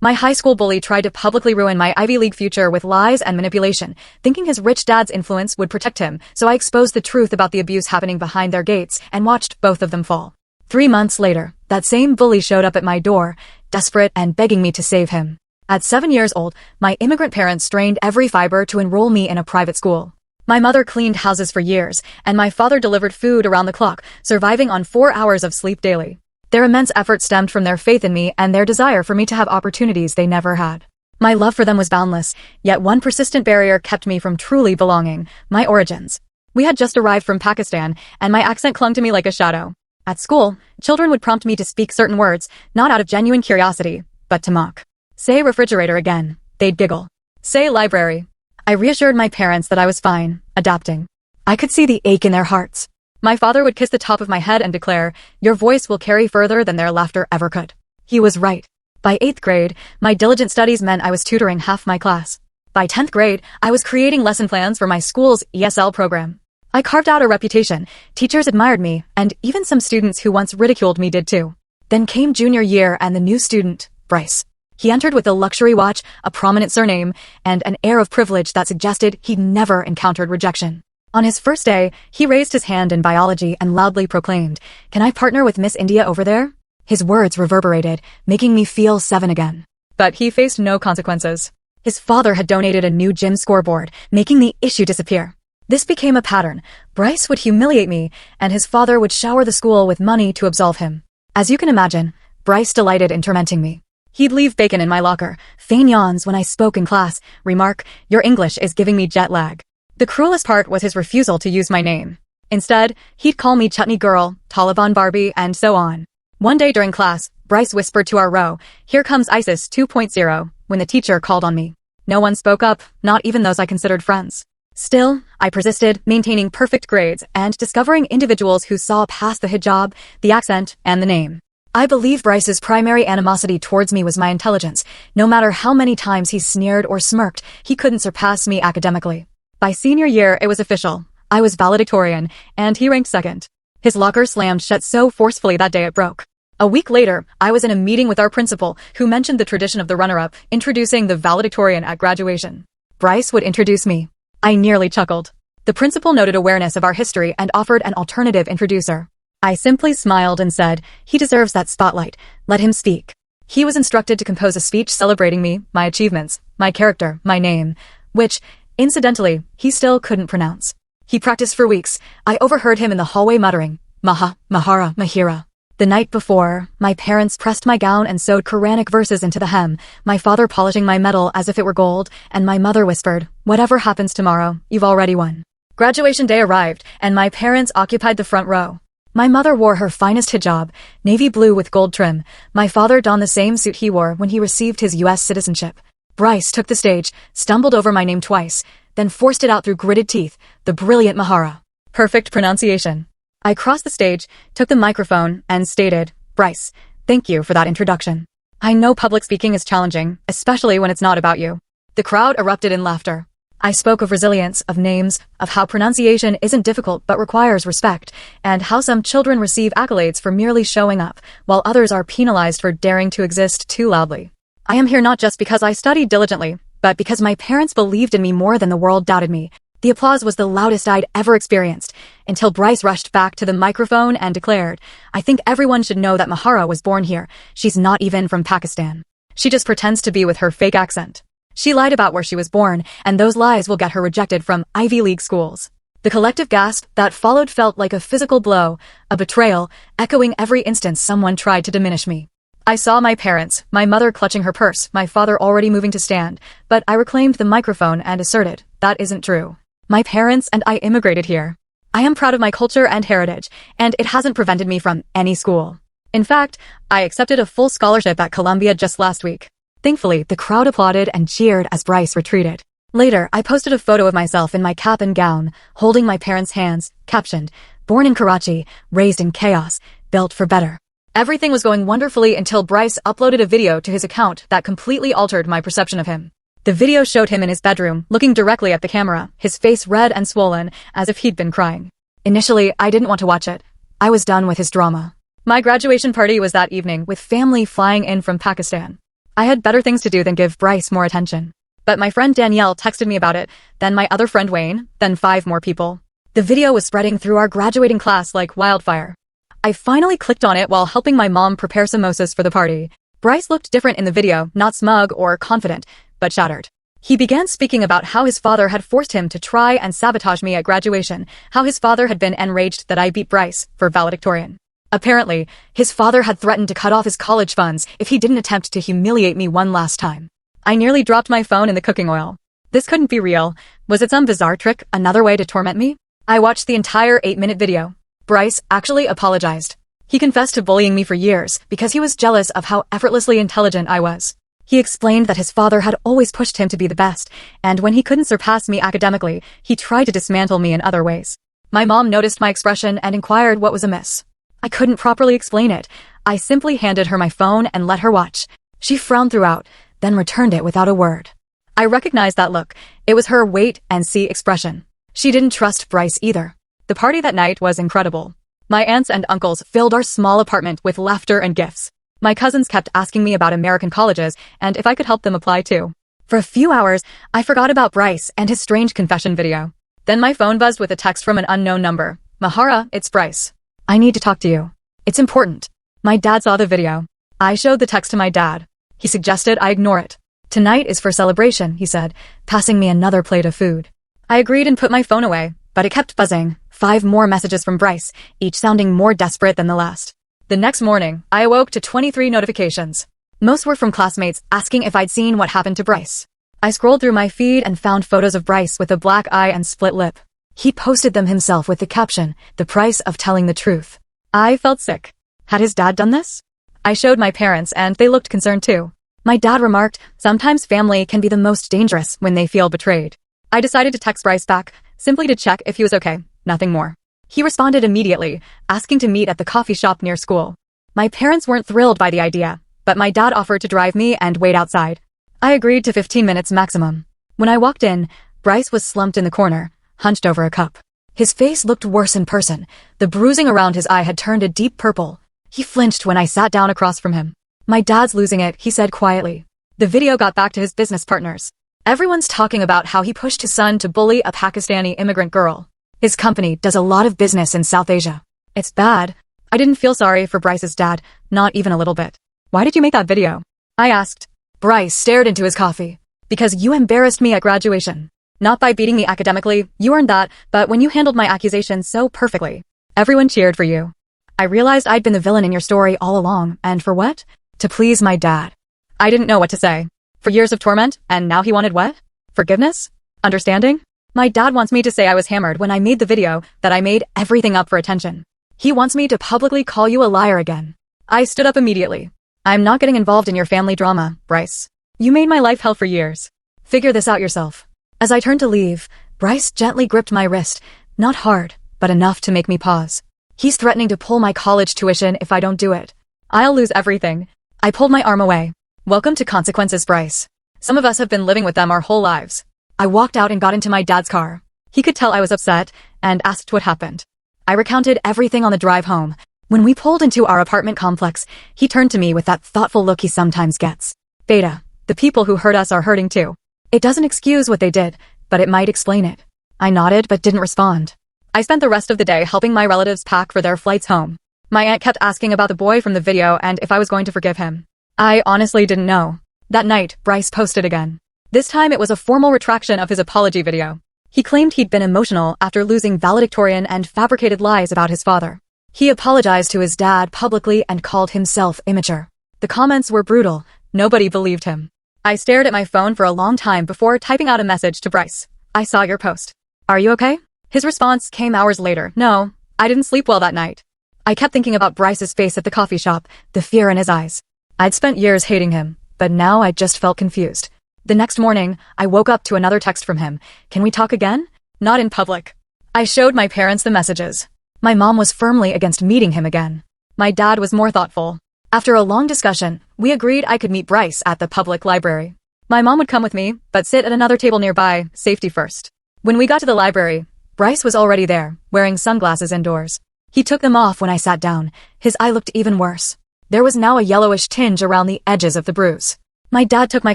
My high school bully tried to publicly ruin my Ivy League future with lies and manipulation, thinking his rich dad's influence would protect him, so I exposed the truth about the abuse happening behind their gates and watched both of them fall. 3 months later, that same bully showed up at my door, desperate and begging me to save him. At 7 years old, my immigrant parents strained every fiber to enroll me in a private school. My mother cleaned houses for years, and my father delivered food around the clock, surviving on 4 hours of sleep daily. Their immense effort stemmed from their faith in me and their desire for me to have opportunities they never had. My love for them was boundless, yet one persistent barrier kept me from truly belonging: my origins. We had just arrived from Pakistan, and my accent clung to me like a shadow. At school, children would prompt me to speak certain words, not out of genuine curiosity, but to mock. Say refrigerator again, they'd giggle. Say library. I reassured my parents that I was fine, adapting. I could see the ache in their hearts. My father would kiss the top of my head and declare, "Your voice will carry further than their laughter ever could." He was right. By 8th grade, my diligent studies meant I was tutoring half my class. By 10th grade, I was creating lesson plans for my school's ESL program. I carved out a reputation, teachers admired me, and even some students who once ridiculed me did too. Then came junior year and the new student, Bryce. He entered with a luxury watch, a prominent surname, and an air of privilege that suggested he'd never encountered rejection. On his first day, he raised his hand in biology and loudly proclaimed, "Can I partner with Miss India over there?" His words reverberated, making me feel 7 again. But he faced no consequences. His father had donated a new gym scoreboard, making the issue disappear. This became a pattern. Bryce would humiliate me, and his father would shower the school with money to absolve him. As you can imagine, Bryce delighted in tormenting me. He'd leave bacon in my locker, feign yawns when I spoke in class, remark, "Your English is giving me jet lag." The cruelest part was his refusal to use my name. Instead, he'd call me Chutney Girl, Taliban Barbie, and so on. One day during class, Bryce whispered to our row, "Here comes ISIS 2.0, when the teacher called on me. No one spoke up, not even those I considered friends. Still, I persisted, maintaining perfect grades and discovering individuals who saw past the hijab, the accent, and the name. I believe Bryce's primary animosity towards me was my intelligence. No matter how many times he sneered or smirked, he couldn't surpass me academically. By senior year, it was official. I was valedictorian, and he ranked second. His locker slammed shut so forcefully that day it broke. A week later, I was in a meeting with our principal, who mentioned the tradition of the runner-up, introducing the valedictorian at graduation. Bryce would introduce me. I nearly chuckled. The principal noted awareness of our history and offered an alternative introducer. I simply smiled and said, "He deserves that spotlight. Let him speak." He was instructed to compose a speech celebrating me, my achievements, my character, my name, which, incidentally, he still couldn't pronounce. He practiced for weeks. I overheard him in the hallway muttering, "Maha, Mahara, Mahira." The night before, my parents pressed my gown and sewed Quranic verses into the hem, my father polishing my medal as if it were gold, and my mother whispered, "Whatever happens tomorrow, you've already won." Graduation day arrived, and my parents occupied the front row. My mother wore her finest hijab, navy blue with gold trim. My father donned the same suit he wore when he received his U.S. citizenship. Bryce took the stage, stumbled over my name twice, then forced it out through gritted teeth, the brilliant Mahara. Perfect pronunciation. I crossed the stage, took the microphone, and stated, "Bryce, thank you for that introduction. I know public speaking is challenging, especially when it's not about you." The crowd erupted in laughter. I spoke of resilience, of names, of how pronunciation isn't difficult but requires respect, and how some children receive accolades for merely showing up, while others are penalized for daring to exist too loudly. I am here not just because I studied diligently, but because my parents believed in me more than the world doubted me. The applause was the loudest I'd ever experienced, until Bryce rushed back to the microphone and declared, "I think everyone should know that Mahara was born here. She's not even from Pakistan. She just pretends to be with her fake accent. She lied about where she was born, and those lies will get her rejected from Ivy League schools." The collective gasp that followed felt like a physical blow, a betrayal, echoing every instance someone tried to diminish me. I saw my parents, my mother clutching her purse, my father already moving to stand, but I reclaimed the microphone and asserted, "That isn't true. My parents and I immigrated here. I am proud of my culture and heritage, and it hasn't prevented me from any school. In fact, I accepted a full scholarship at Columbia just last week." Thankfully, the crowd applauded and cheered as Bryce retreated. Later, I posted a photo of myself in my cap and gown, holding my parents' hands, captioned, "Born in Karachi, raised in chaos, built for better." Everything was going wonderfully until Bryce uploaded a video to his account that completely altered my perception of him. The video showed him in his bedroom, looking directly at the camera, his face red and swollen, as if he'd been crying. Initially, I didn't want to watch it. I was done with his drama. My graduation party was that evening, with family flying in from Pakistan. I had better things to do than give Bryce more attention. But my friend Danielle texted me about it, then my other friend Wayne, then 5 more people. The video was spreading through our graduating class like wildfire. I finally clicked on it while helping my mom prepare samosas for the party. Bryce looked different in the video, not smug or confident, but shattered. He began speaking about how his father had forced him to try and sabotage me at graduation, how his father had been enraged that I beat Bryce for valedictorian. Apparently, his father had threatened to cut off his college funds if he didn't attempt to humiliate me one last time. I nearly dropped my phone in the cooking oil. This couldn't be real. Was it some bizarre trick, another way to torment me? I watched the entire 8-minute video. Bryce actually apologized. He confessed to bullying me for years because he was jealous of how effortlessly intelligent I was. He explained that his father had always pushed him to be the best, and when he couldn't surpass me academically, he tried to dismantle me in other ways. My mom noticed my expression and inquired what was amiss. I couldn't properly explain it. I simply handed her my phone and let her watch. She frowned throughout, then returned it without a word. I recognized that look. It was her wait-and-see expression. She didn't trust Bryce either. The party that night was incredible. My aunts and uncles filled our small apartment with laughter and gifts. My cousins kept asking me about American colleges and if I could help them apply too. For a few hours, I forgot about Bryce and his strange confession video. Then my phone buzzed with a text from an unknown number. Mahara, it's Bryce. I need to talk to you. It's important. My dad saw the video. I showed the text to my dad. He suggested I ignore it. Tonight is for celebration, he said, passing me another plate of food. I agreed and put my phone away, but it kept buzzing. 5 more messages from Bryce, each sounding more desperate than the last. The next morning, I awoke to 23 notifications. Most were from classmates asking if I'd seen what happened to Bryce. I scrolled through my feed and found photos of Bryce with a black eye and split lip. He posted them himself with the caption, "The price of telling the truth." I felt sick. Had his dad done this? I showed my parents and they looked concerned too. My dad remarked, sometimes family can be the most dangerous when they feel betrayed. I decided to text Bryce back, simply to check if he was okay, nothing more. He responded immediately, asking to meet at the coffee shop near school. My parents weren't thrilled by the idea, but my dad offered to drive me and wait outside. I agreed to 15 minutes maximum. When I walked in, Bryce was slumped in the corner, hunched over a cup. His face looked worse in person. The bruising around his eye had turned a deep purple. He flinched when I sat down across from him. My dad's losing it, he said quietly. The video got back to his business partners. Everyone's talking about how he pushed his son to bully a Pakistani immigrant girl. His company does a lot of business in South Asia. It's bad. I didn't feel sorry for Bryce's dad, not even a little bit. Why did you make that video? I asked. Bryce stared into his coffee. Because you embarrassed me at graduation. Not by beating me academically, you earned that, but when you handled my accusation so perfectly. Everyone cheered for you. I realized I'd been the villain in your story all along, and for what? To please my dad. I didn't know what to say. For years of torment, and now he wanted what? Forgiveness? Understanding? My dad wants me to say I was hammered when I made the video, that I made everything up for attention. He wants me to publicly call you a liar again. I stood up immediately. I'm not getting involved in your family drama, Bryce. You made my life hell for years. Figure this out yourself. As I turned to leave, Bryce gently gripped my wrist, not hard, but enough to make me pause. He's threatening to pull my college tuition if I don't do it. I'll lose everything. I pulled my arm away. Welcome to consequences, Bryce. Some of us have been living with them our whole lives. I walked out and got into my dad's car. He could tell I was upset and asked what happened. I recounted everything on the drive home. When we pulled into our apartment complex, he turned to me with that thoughtful look he sometimes gets. Beta, the people who hurt us are hurting too. It doesn't excuse what they did, but it might explain it. I nodded but didn't respond. I spent the rest of the day helping my relatives pack for their flights home. My aunt kept asking about the boy from the video and if I was going to forgive him. I honestly didn't know. That night, Bryce posted again. This time it was a formal retraction of his apology video. He claimed he'd been emotional after losing valedictorian and fabricated lies about his father. He apologized to his dad publicly and called himself immature. The comments were brutal. Nobody believed him. I stared at my phone for a long time before typing out a message to Bryce. I saw your post. Are you okay? His response came hours later. No, I didn't sleep well that night. I kept thinking about Bryce's face at the coffee shop, the fear in his eyes. I'd spent years hating him, but now I just felt confused. The next morning, I woke up to another text from him. Can we talk again? Not in public. I showed my parents the messages. My mom was firmly against meeting him again. My dad was more thoughtful. After a long discussion, we agreed I could meet Bryce at the public library. My mom would come with me, but sit at another table nearby, safety first. When we got to the library, Bryce was already there, wearing sunglasses indoors. He took them off when I sat down. His eye looked even worse. There was now a yellowish tinge around the edges of the bruise. My dad took my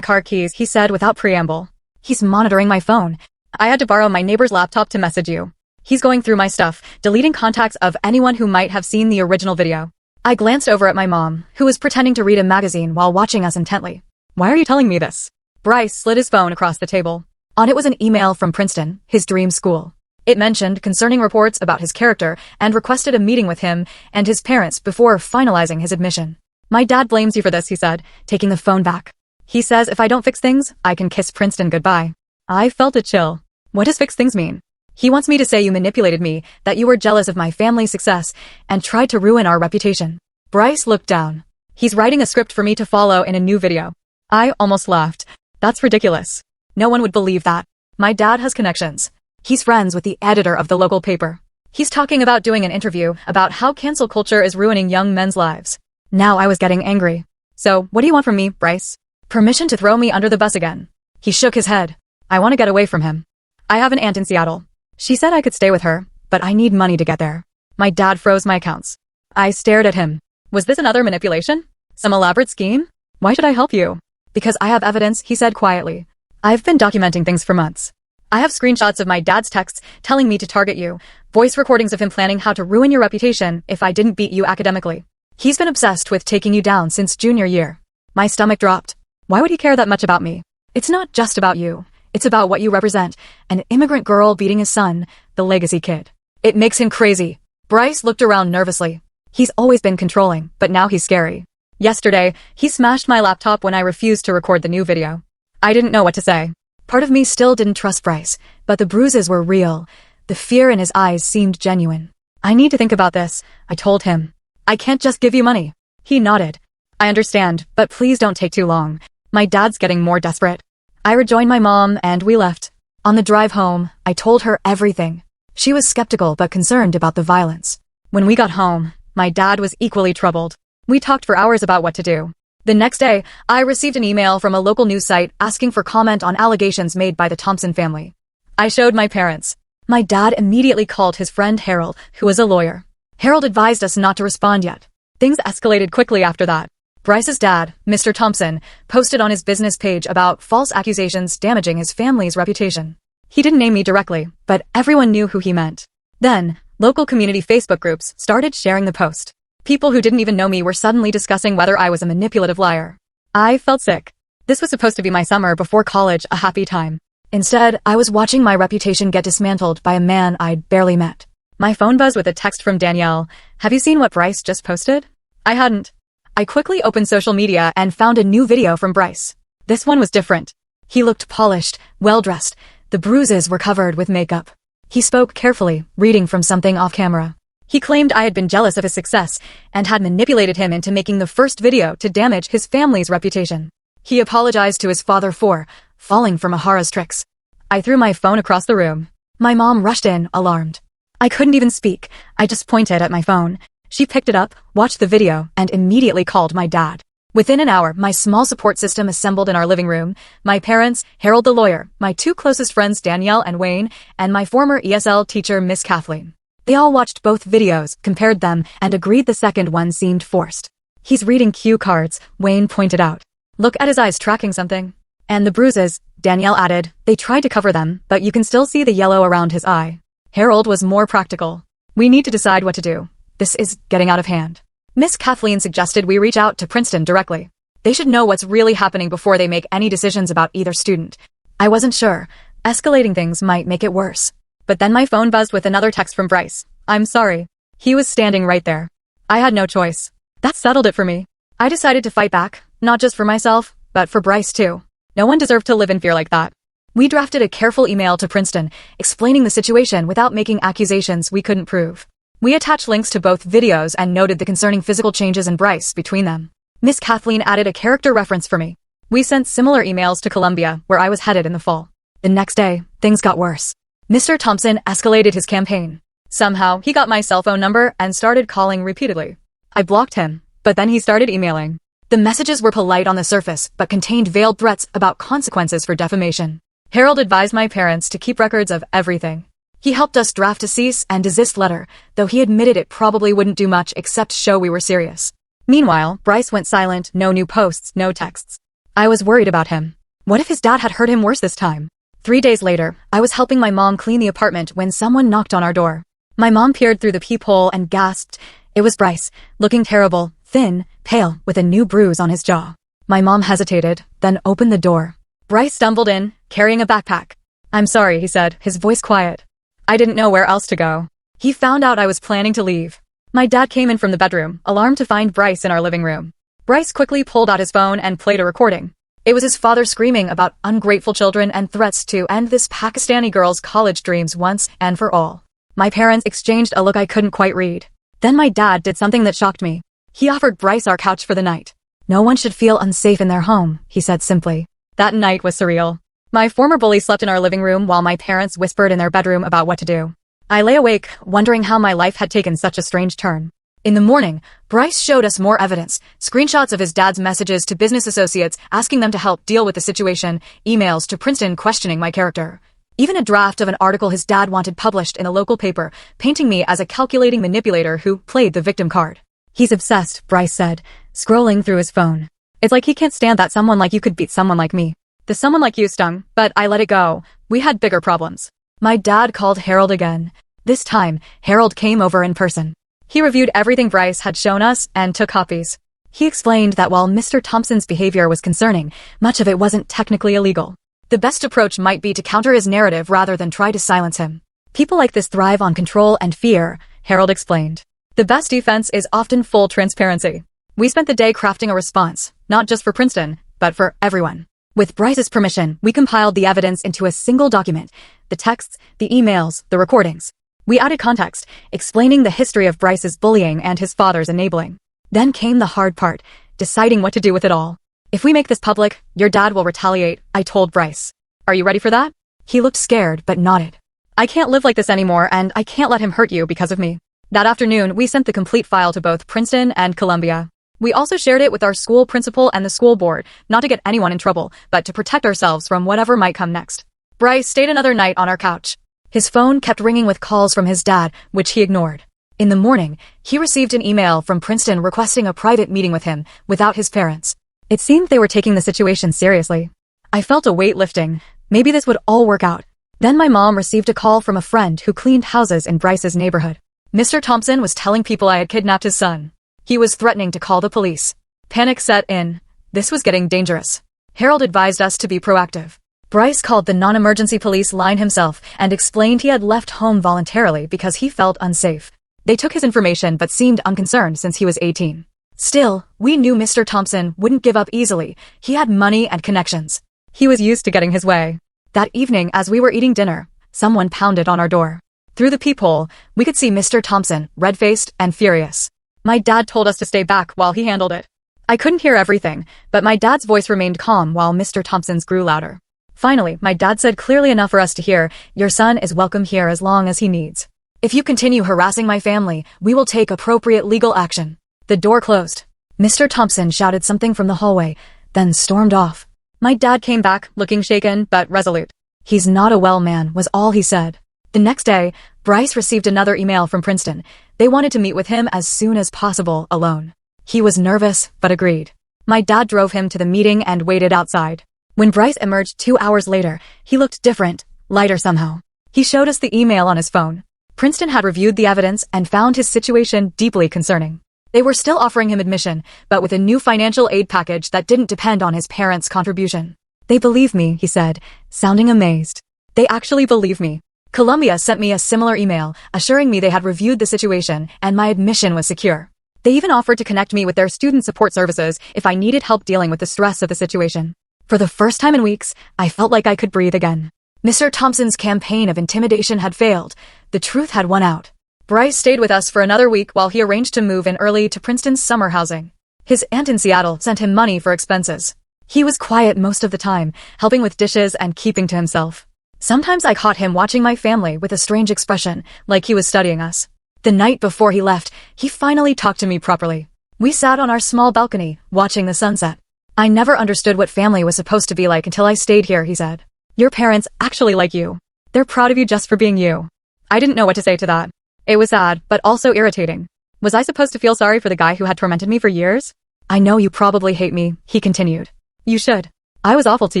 car keys, he said without preamble. He's monitoring my phone. I had to borrow my neighbor's laptop to message you. He's going through my stuff, deleting contacts of anyone who might have seen the original video. I glanced over at my mom, who was pretending to read a magazine while watching us intently. Why are you telling me this? Bryce slid his phone across the table. On it was an email from Princeton, his dream school. It mentioned concerning reports about his character and requested a meeting with him and his parents before finalizing his admission. My dad blames you for this, he said, taking the phone back. He says if I don't fix things, I can kiss Princeton goodbye. I felt a chill. What does fix things mean? He wants me to say you manipulated me, that you were jealous of my family's success, and tried to ruin our reputation. Bryce looked down. He's writing a script for me to follow in a new video. I almost laughed. That's ridiculous. No one would believe that. My dad has connections. He's friends with the editor of the local paper. He's talking about doing an interview about how cancel culture is ruining young men's lives. Now I was getting angry. So, what do you want from me, Bryce? Permission to throw me under the bus again. He shook his head. I want to get away from him. I have an aunt in Seattle. She said I could stay with her, but I need money to get there. My dad froze my accounts. I stared at him. Was this another manipulation? Some elaborate scheme? Why should I help you? Because I have evidence, he said quietly. I've been documenting things for months. I have screenshots of my dad's texts telling me to target you, voice recordings of him planning how to ruin your reputation if I didn't beat you academically. He's been obsessed with taking you down since junior year. My stomach dropped. Why would he care that much about me? It's not just about you. It's about what you represent, an immigrant girl beating his son, the legacy kid. It makes him crazy. Bryce looked around nervously. He's always been controlling, but now he's scary. Yesterday, he smashed my laptop when I refused to record the new video. I didn't know what to say. Part of me still didn't trust Bryce, but the bruises were real. The fear in his eyes seemed genuine. I need to think about this, I told him. I can't just give you money. He nodded. I understand, but please don't take too long. My dad's getting more desperate. I rejoined my mom and we left. On the drive home, I told her everything. She was skeptical but concerned about the violence. When we got home, my dad was equally troubled. We talked for hours about what to do. The next day, I received an email from a local news site asking for comment on allegations made by the Thompson family. I showed my parents. My dad immediately called his friend Harold, who was a lawyer. Harold advised us not to respond yet. Things escalated quickly after that. Bryce's dad, Mr. Thompson, posted on his business page about false accusations damaging his family's reputation. He didn't name me directly, but everyone knew who he meant. Then, local community Facebook groups started sharing the post. People who didn't even know me were suddenly discussing whether I was a manipulative liar. I felt sick. This was supposed to be my summer before college, a happy time. Instead, I was watching my reputation get dismantled by a man I'd barely met. My phone buzzed with a text from Danielle. Have you seen what Bryce just posted? I hadn't. I quickly opened social media and found a new video from Bryce. This one was different. He looked polished, well-dressed. The bruises were covered with makeup. He spoke carefully, reading from something off-camera. He claimed I had been jealous of his success and had manipulated him into making the first video to damage his family's reputation. He apologized to his father for falling for Mahara's tricks. I threw my phone across the room. My mom rushed in, alarmed. I couldn't even speak. I just pointed at my phone. She picked it up, watched the video, and immediately called my dad. Within an hour, my small support system assembled in our living room. My parents, Harold the lawyer, my two closest friends Danielle and Wayne, and my former ESL teacher Miss Kathleen. They all watched both videos, compared them, and agreed the second one seemed forced. He's reading cue cards, Wayne pointed out. Look at his eyes tracking something. And the bruises, Danielle added. They tried to cover them, but you can still see the yellow around his eye. Harold was more practical. We need to decide what to do. This is getting out of hand. Miss Kathleen suggested we reach out to Princeton directly. They should know what's really happening before they make any decisions about either student. I wasn't sure. Escalating things might make it worse. But then my phone buzzed with another text from Bryce. I'm sorry. He was standing right there. I had no choice. That settled it for me. I decided to fight back, not just for myself, but for Bryce too. No one deserved to live in fear like that. We drafted a careful email to Princeton, explaining the situation without making accusations we couldn't prove. We attached links to both videos and noted the concerning physical changes in Bryce between them. Miss Kathleen added a character reference for me. We sent similar emails to Columbia, where I was headed in the fall. The next day, things got worse. Mr. Thompson escalated his campaign. Somehow, he got my cell phone number and started calling repeatedly. I blocked him, but then he started emailing. The messages were polite on the surface, but contained veiled threats about consequences for defamation. Harold advised my parents to keep records of everything. He helped us draft a cease and desist letter, though he admitted it probably wouldn't do much except show we were serious. Meanwhile, Bryce went silent, no new posts, no texts. I was worried about him. What if his dad had hurt him worse this time? 3 days later, I was helping my mom clean the apartment when someone knocked on our door. My mom peered through the peephole and gasped. It was Bryce, looking terrible, thin, pale, with a new bruise on his jaw. My mom hesitated, then opened the door. Bryce stumbled in, carrying a backpack. "I'm sorry," he said, his voice quiet. I didn't know where else to go. He found out I was planning to leave. My dad came in from the bedroom, alarmed to find Bryce in our living room. Bryce quickly pulled out his phone and played a recording. It was his father screaming about ungrateful children and threats to end this Pakistani girl's college dreams once and for all. My parents exchanged a look I couldn't quite read. Then my dad did something that shocked me. He offered Bryce our couch for the night. "No one should feel unsafe in their home," he said simply. That night was surreal. My former bully slept in our living room while my parents whispered in their bedroom about what to do. I lay awake, wondering how my life had taken such a strange turn. In the morning, Bryce showed us more evidence, screenshots of his dad's messages to business associates asking them to help deal with the situation, emails to Princeton questioning my character. Even a draft of an article his dad wanted published in a local paper, painting me as a calculating manipulator who played the victim card. "He's obsessed," Bryce said, scrolling through his phone. "It's like he can't stand that someone like you could beat someone like me. The someone like you stung, but I let it go. We had bigger problems." My dad called Harold again. This time, Harold came over in person. He reviewed everything Bryce had shown us and took copies. He explained that while Mr. Thompson's behavior was concerning, much of it wasn't technically illegal. The best approach might be to counter his narrative rather than try to silence him. "People like this thrive on control and fear," Harold explained. "The best defense is often full transparency." We spent the day crafting a response, not just for Princeton, but for everyone. With Bryce's permission, we compiled the evidence into a single document, the texts, the emails, the recordings. We added context, explaining the history of Bryce's bullying and his father's enabling. Then came the hard part, deciding what to do with it all. "If we make this public, your dad will retaliate," I told Bryce. "Are you ready for that?" He looked scared but nodded. "I can't live like this anymore, and I can't let him hurt you because of me." That afternoon, we sent the complete file to both Princeton and Columbia. We also shared it with our school principal and the school board, not to get anyone in trouble, but to protect ourselves from whatever might come next. Bryce stayed another night on our couch. His phone kept ringing with calls from his dad, which he ignored. In the morning, he received an email from Princeton requesting a private meeting with him, without his parents. It seemed they were taking the situation seriously. I felt a weight lifting. Maybe this would all work out. Then my mom received a call from a friend who cleaned houses in Bryce's neighborhood. Mr. Thompson was telling people I had kidnapped his son. He was threatening to call the police. Panic set in. This was getting dangerous. Harold advised us to be proactive. Bryce called the non-emergency police line himself and explained he had left home voluntarily because he felt unsafe. They took his information but seemed unconcerned since he was 18. Still, we knew Mr. Thompson wouldn't give up easily. He had money and connections. He was used to getting his way. That evening, as we were eating dinner, someone pounded on our door. Through the peephole, we could see Mr. Thompson, red-faced and furious. My dad told us to stay back while he handled it. I couldn't hear everything, but my dad's voice remained calm while Mr. Thompson's grew louder. Finally, my dad said clearly enough for us to hear, "Your son is welcome here as long as he needs. If you continue harassing my family, we will take appropriate legal action." The door closed. Mr. Thompson shouted something from the hallway, then stormed off. My dad came back, looking shaken but resolute. "He's not a well man," was all he said. The next day, Bryce received another email from Princeton. They wanted to meet with him as soon as possible, alone. He was nervous, but agreed. My dad drove him to the meeting and waited outside. When Bryce emerged 2 hours later, he looked different, lighter somehow. He showed us the email on his phone. Princeton had reviewed the evidence and found his situation deeply concerning. They were still offering him admission, but with a new financial aid package that didn't depend on his parents' contribution. "They believe me," he said, sounding amazed. "They actually believe me." Columbia sent me a similar email, assuring me they had reviewed the situation and my admission was secure. They even offered to connect me with their student support services if I needed help dealing with the stress of the situation. For the first time in weeks, I felt like I could breathe again. Mr. Thompson's campaign of intimidation had failed. The truth had won out. Bryce stayed with us for another week while he arranged to move in early to Princeton's summer housing. His aunt in Seattle sent him money for expenses. He was quiet most of the time, helping with dishes and keeping to himself. Sometimes I caught him watching my family with a strange expression, like he was studying us. The night before he left, he finally talked to me properly. We sat on our small balcony, watching the sunset. "I never understood what family was supposed to be like until I stayed here," he said. "Your parents actually like you. They're proud of you just for being you." I didn't know what to say to that. It was sad, but also irritating. Was I supposed to feel sorry for the guy who had tormented me for years? "I know you probably hate me," he continued. You should. I was awful to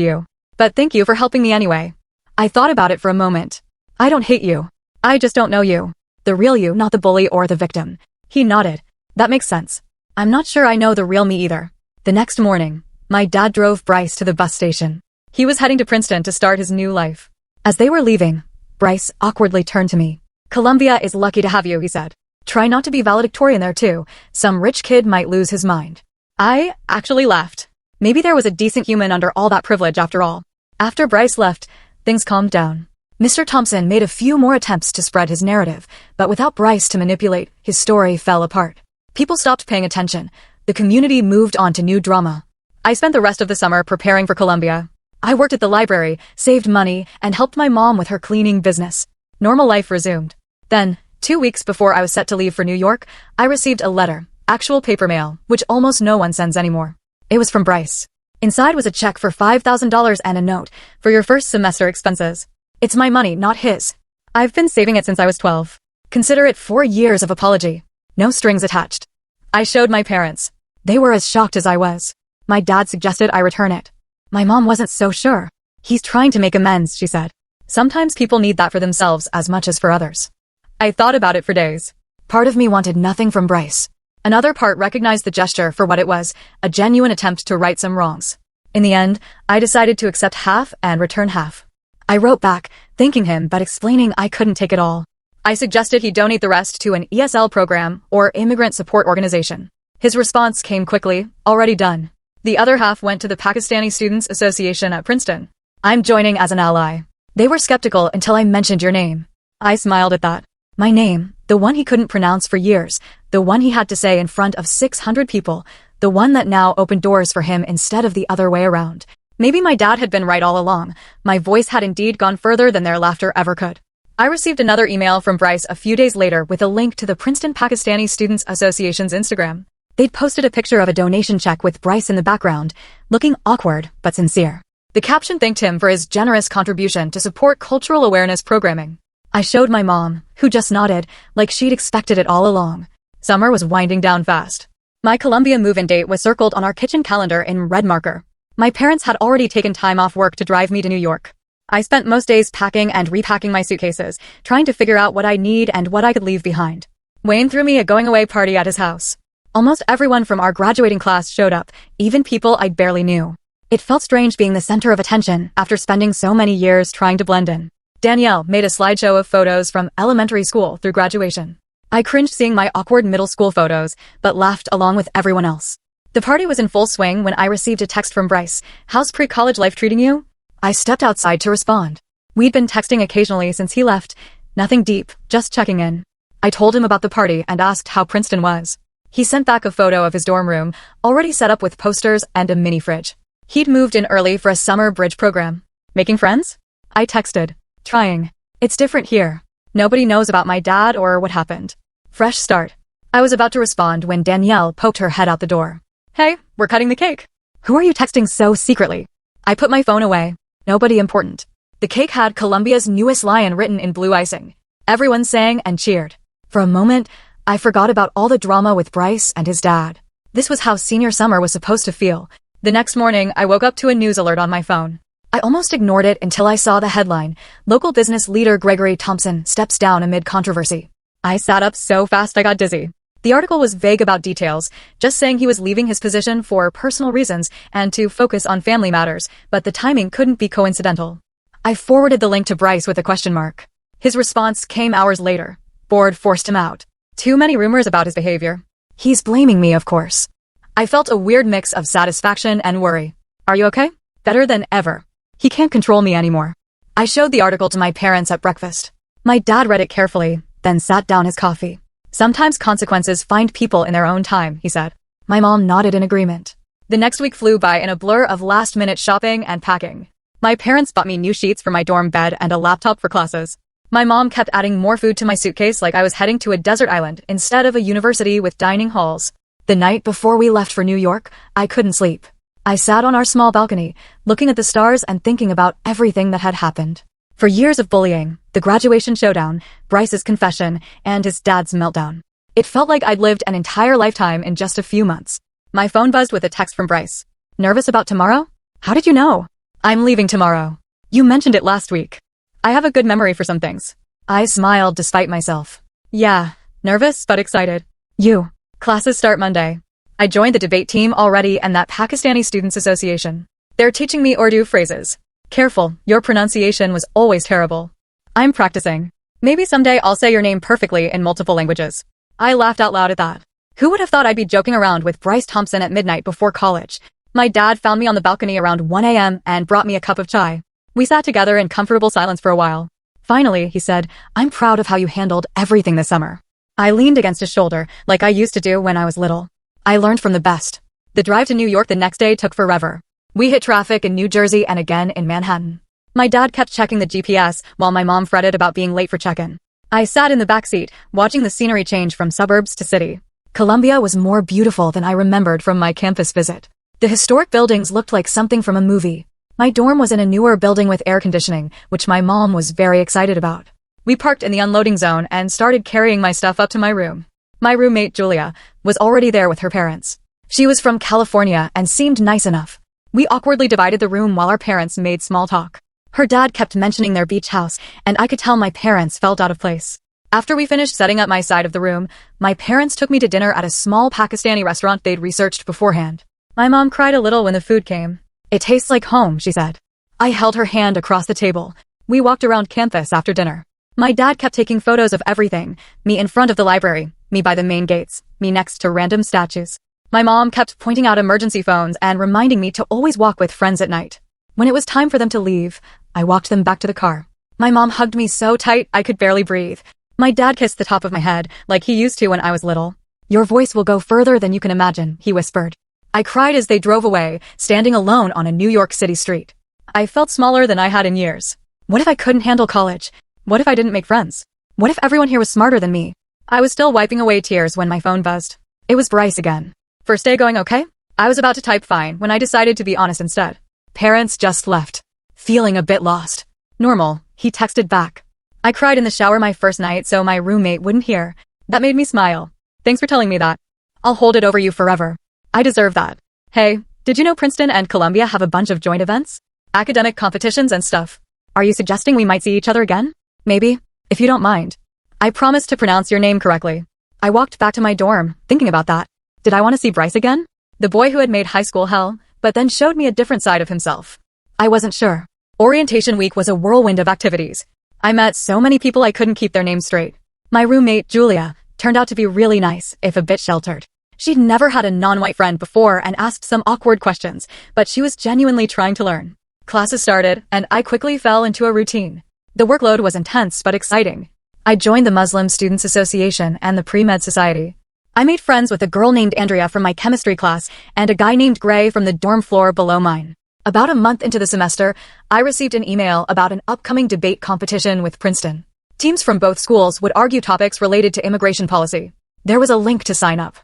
you. But thank you for helping me anyway. I thought about it for a moment. I don't hate you. I just don't know you. The real you, not the bully or the victim. He nodded. That makes sense. I'm not sure I know the real me either. The next morning, my dad drove Bryce to the bus station. He was heading to Princeton to start his new life. As they were leaving, Bryce awkwardly turned to me. Columbia is lucky to have you, he said. Try not to be valedictorian there too. Some rich kid might lose his mind. I actually laughed. Maybe there was a decent human under all that privilege after all. After Bryce left, things calmed down. Mr. Thompson made a few more attempts to spread his narrative, but without Bryce to manipulate, his story fell apart. People stopped paying attention. The community moved on to new drama. I spent the rest of the summer preparing for Columbia. I worked at the library, saved money, and helped my mom with her cleaning business. Normal life resumed. Then, 2 weeks before I was set to leave for New York, I received a letter, actual paper mail, which almost no one sends anymore. It was from Bryce. Inside was a check for $5,000 and a note for your first semester expenses. It's my money, not his. I've been saving it since I was 12. Consider it 4 years of apology. No strings attached. I showed my parents. They were as shocked as I was. My dad suggested I return it. My mom wasn't so sure. He's trying to make amends, she said. Sometimes people need that for themselves as much as for others. I thought about it for days. Part of me wanted nothing from Bryce. Another part recognized the gesture for what it was, a genuine attempt to right some wrongs. In the end, I decided to accept half and return half. I wrote back, thanking him but explaining I couldn't take it all. I suggested he donate the rest to an ESL program or immigrant support organization. His response came quickly, already done. The other half went to the Pakistani Students Association at Princeton. I'm joining as an ally. They were skeptical until I mentioned your name. I smiled at that. My name, the one he couldn't pronounce for years, the one he had to say in front of 600 people, the one that now opened doors for him instead of the other way around. Maybe my dad had been right all along. My voice had indeed gone further than their laughter ever could. I received another email from Bryce a few days later with a link to the Princeton Pakistani Students Association's Instagram. They'd posted a picture of a donation check with Bryce in the background, looking awkward but sincere. The caption thanked him for his generous contribution to support cultural awareness programming. I showed my mom, who just nodded, like she'd expected it all along. Summer was winding down fast. My Columbia move-in date was circled on our kitchen calendar in red marker. My parents had already taken time off work to drive me to New York. I spent most days packing and repacking my suitcases, trying to figure out what I need and what I could leave behind. Wayne threw me a going-away party at his house. Almost everyone from our graduating class showed up, even people I barely knew. It felt strange being the center of attention after spending so many years trying to blend in. Danielle made a slideshow of photos from elementary school through graduation. I cringed seeing my awkward middle school photos, but laughed along with everyone else. The party was in full swing when I received a text from Bryce. How's pre-college life treating you? I stepped outside to respond. We'd been texting occasionally since he left. Nothing deep, just checking in. I told him about the party and asked how Princeton was. He sent back a photo of his dorm room, already set up with posters and a mini fridge. He'd moved in early for a summer bridge program. Making friends? I texted. Trying. It's different here. Nobody knows about my dad or what happened. Fresh start. I was about to respond when Danielle poked her head out the door. Hey, we're cutting the cake. Who are you texting so secretly? I put my phone away. Nobody important. The cake had Columbia's newest lion written in blue icing. Everyone sang and cheered. For a moment, I forgot about all the drama with Bryce and his dad. This was how senior summer was supposed to feel. The next morning, I woke up to a news alert on my phone. I almost ignored it until I saw the headline, Local Business Leader Gregory Thompson Steps Down Amid Controversy. I sat up so fast I got dizzy. The article was vague about details, just saying he was leaving his position for personal reasons and to focus on family matters, but the timing couldn't be coincidental. I forwarded the link to Bryce with a question mark. His response came hours later. Bored forced him out. Too many rumors about his behavior. He's blaming me, of course. I felt a weird mix of satisfaction and worry. Are you okay? Better than ever. He can't control me anymore. I showed the article to my parents at breakfast. My dad read it carefully, then sat down his coffee. Sometimes consequences find people in their own time, he said. My mom nodded in agreement. The next week flew by in a blur of last-minute shopping and packing. My parents bought me new sheets for my dorm bed and a laptop for classes. My mom kept adding more food to my suitcase like I was heading to a desert island instead of a university with dining halls. The night before we left for New York, I couldn't sleep. I sat on our small balcony, looking at the stars and thinking about everything that had happened. For years of bullying, the graduation showdown, Bryce's confession, and his dad's meltdown. It felt like I'd lived an entire lifetime in just a few months. My phone buzzed with a text from Bryce. Nervous about tomorrow? How did you know? I'm leaving tomorrow. You mentioned it last week. I have a good memory for some things. I smiled despite myself. Yeah, nervous but excited. You. Classes start Monday. I joined the debate team already and that Pakistani Students Association. They're teaching me Urdu phrases. Careful, your pronunciation was always terrible. I'm practicing. Maybe someday I'll say your name perfectly in multiple languages. I laughed out loud at that. Who would have thought I'd be joking around with Bryce Thompson at midnight before college? My dad found me on the balcony around 1 a.m. and brought me a cup of chai. We sat together in comfortable silence for a while. Finally, he said, I'm proud of how you handled everything this summer. I leaned against his shoulder, like I used to do when I was little. I learned from the best. The drive to New York the next day took forever. We hit traffic in New Jersey and again in Manhattan. My dad kept checking the GPS while my mom fretted about being late for check-in. I sat in the back seat, watching the scenery change from suburbs to city. Columbia was more beautiful than I remembered from my campus visit. The historic buildings looked like something from a movie. My dorm was in a newer building with air conditioning, which my mom was very excited about. We parked in the unloading zone and started carrying my stuff up to my room. My roommate, Julia, was already there with her parents. She was from California and seemed nice enough. We awkwardly divided the room while our parents made small talk. Her dad kept mentioning their beach house, and I could tell my parents felt out of place. After we finished setting up my side of the room, my parents took me to dinner at a small Pakistani restaurant they'd researched beforehand. My mom cried a little when the food came. It tastes like home, she said. I held her hand across the table. We walked around campus after dinner. My dad kept taking photos of everything, me in front of the library, me by the main gates, me next to random statues. My mom kept pointing out emergency phones and reminding me to always walk with friends at night. When it was time for them to leave, I walked them back to the car. My mom hugged me so tight I could barely breathe. My dad kissed the top of my head, like he used to when I was little. Your voice will go further than you can imagine, he whispered. I cried as they drove away, standing alone on a New York City street. I felt smaller than I had in years. What if I couldn't handle college? What if I didn't make friends? What if everyone here was smarter than me? I was still wiping away tears when my phone buzzed. It was Bryce again. First day going okay? I was about to type fine when I decided to be honest instead. Parents just left. Feeling a bit lost. Normal, he texted back. I cried in the shower my first night so my roommate wouldn't hear. That made me smile. Thanks for telling me that. I'll hold it over you forever. I deserve that. Hey, did you know Princeton and Columbia have a bunch of joint events? Academic competitions and stuff. Are you suggesting we might see each other again? Maybe, if you don't mind. I promised to pronounce your name correctly. I walked back to my dorm, thinking about that. Did I want to see Bryce again? The boy who had made high school hell, but then showed me a different side of himself. I wasn't sure. Orientation week was a whirlwind of activities. I met so many people I couldn't keep their names straight. My roommate, Julia, turned out to be really nice, if a bit sheltered. She'd never had a non-white friend before and asked some awkward questions, but she was genuinely trying to learn. Classes started, and I quickly fell into a routine. The workload was intense but exciting. I joined the Muslim Students Association and the Pre-Med Society. I made friends with a girl named Andrea from my chemistry class and a guy named Gray from the dorm floor below mine. About a month into the semester, I received an email about an upcoming debate competition with Princeton. Teams from both schools would argue topics related to immigration policy. There was a link to sign up.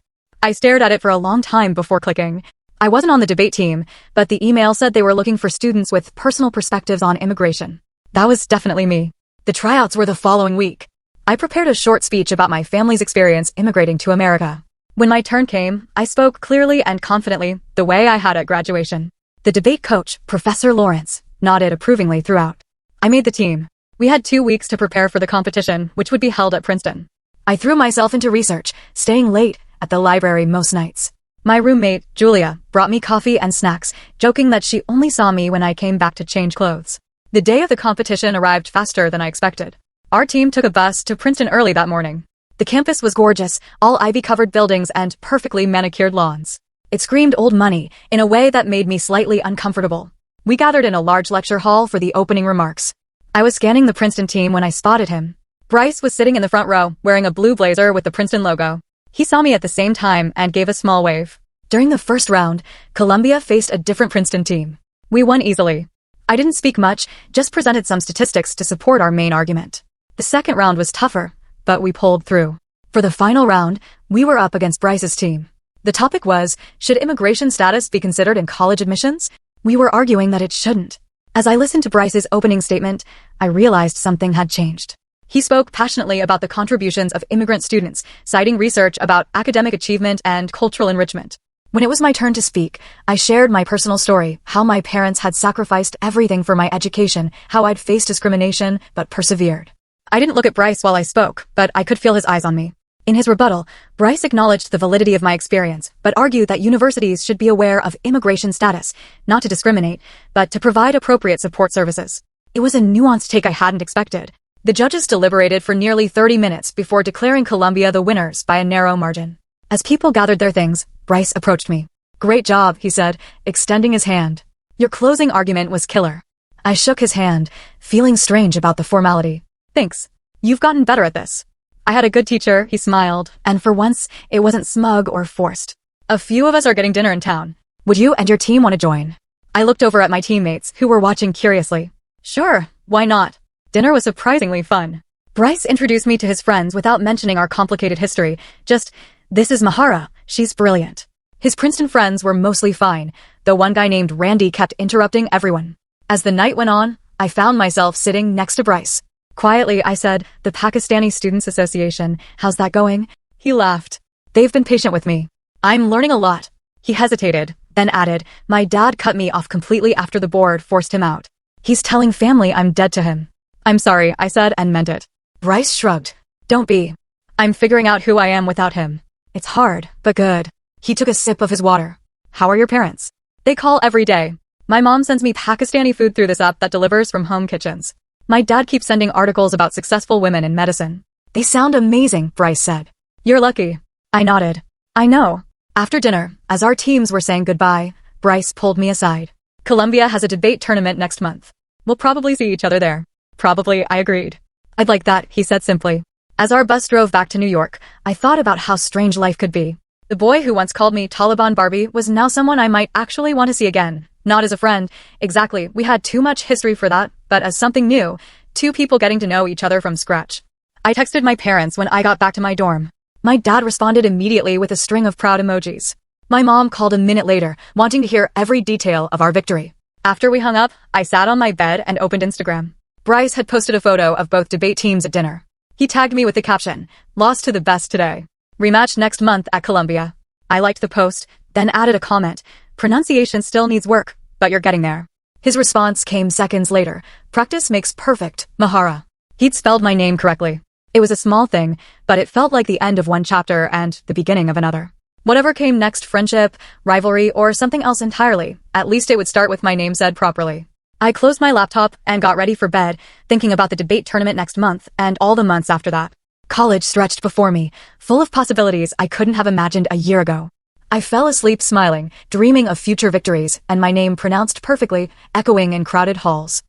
I stared at it for a long time before clicking. I wasn't on the debate team, but the email said they were looking for students with personal perspectives on immigration. That was definitely me. The tryouts were the following week. I prepared a short speech about my family's experience immigrating to America. When my turn came, I spoke clearly and confidently, the way I had at graduation. The debate coach, Professor Lawrence, nodded approvingly throughout. I made the team. We had 2 weeks to prepare for the competition, which would be held at Princeton. I threw myself into research, staying late at the library most nights. My roommate, Julia, brought me coffee and snacks, joking that she only saw me when I came back to change clothes. The day of the competition arrived faster than I expected. Our team took a bus to Princeton early that morning. The campus was gorgeous, all ivy-covered buildings and perfectly manicured lawns. It screamed old money in a way that made me slightly uncomfortable. We gathered in a large lecture hall for the opening remarks. I was scanning the Princeton team when I spotted him. Bryce was sitting in the front row, wearing a blue blazer with the Princeton logo. He saw me at the same time and gave a small wave. During the first round, Columbia faced a different Princeton team. We won easily. I didn't speak much, just presented some statistics to support our main argument. The second round was tougher, but we pulled through. For the final round, we were up against Bryce's team. The topic was, should immigration status be considered in college admissions? We were arguing that it shouldn't. As I listened to Bryce's opening statement, I realized something had changed. He spoke passionately about the contributions of immigrant students, citing research about academic achievement and cultural enrichment. When it was my turn to speak, I shared my personal story, how my parents had sacrificed everything for my education, how I'd faced discrimination, but persevered. I didn't look at Bryce while I spoke, but I could feel his eyes on me. In his rebuttal, Bryce acknowledged the validity of my experience, but argued that universities should be aware of immigration status, not to discriminate, but to provide appropriate support services. It was a nuanced take I hadn't expected. The judges deliberated for nearly 30 minutes before declaring Columbia the winners by a narrow margin. As people gathered their things, Bryce approached me. "Great job," he said, extending his hand. "Your closing argument was killer." I shook his hand, feeling strange about the formality. "Thanks. You've gotten better at this." "I had a good teacher," he smiled, and for once, it wasn't smug or forced. "A few of us are getting dinner in town. Would you and your team want to join?" I looked over at my teammates, who were watching curiously. "Sure, why not?" Dinner was surprisingly fun. Bryce introduced me to his friends without mentioning our complicated history, just, "This is Mahara, she's brilliant." His Princeton friends were mostly fine, though one guy named Randy kept interrupting everyone. As the night went on, I found myself sitting next to Bryce. Quietly, I said, "The Pakistani Students Association, how's that going?" He laughed. "They've been patient with me. I'm learning a lot." He hesitated, then added, "My dad cut me off completely after the board forced him out. He's telling family I'm dead to him." "I'm sorry," I said and meant it. Bryce shrugged. "Don't be. I'm figuring out who I am without him. It's hard, but good." He took a sip of his water. "How are your parents?" "They call every day. My mom sends me Pakistani food through this app that delivers from home kitchens. My dad keeps sending articles about successful women in medicine." "They sound amazing," Bryce said. "You're lucky." I nodded. "I know." After dinner, as our teams were saying goodbye, Bryce pulled me aside. "Columbia has a debate tournament next month. We'll probably see each other there." "Probably," I agreed. "I'd like that," he said simply. As our bus drove back to New York, I thought about how strange life could be. The boy who once called me Taliban Barbie was now someone I might actually want to see again. Not as a friend. Exactly, we had too much history for that, but as something new, two people getting to know each other from scratch. I texted my parents when I got back to my dorm. My dad responded immediately with a string of proud emojis. My mom called a minute later, wanting to hear every detail of our victory. After we hung up, I sat on my bed and opened Instagram. Bryce had posted a photo of both debate teams at dinner. He tagged me with the caption, "Lost to the best today. Rematch next month at Columbia." I liked the post, then added a comment, "Pronunciation still needs work, but you're getting there." His response came seconds later, "Practice makes perfect, Mahara." He'd spelled my name correctly. It was a small thing, but it felt like the end of one chapter and the beginning of another. Whatever came next, friendship, rivalry, or something else entirely, at least it would start with my name said properly. I closed my laptop and got ready for bed, thinking about the debate tournament next month and all the months after that. College stretched before me, full of possibilities I couldn't have imagined a year ago. I fell asleep smiling, dreaming of future victories and my name pronounced perfectly, echoing in crowded halls.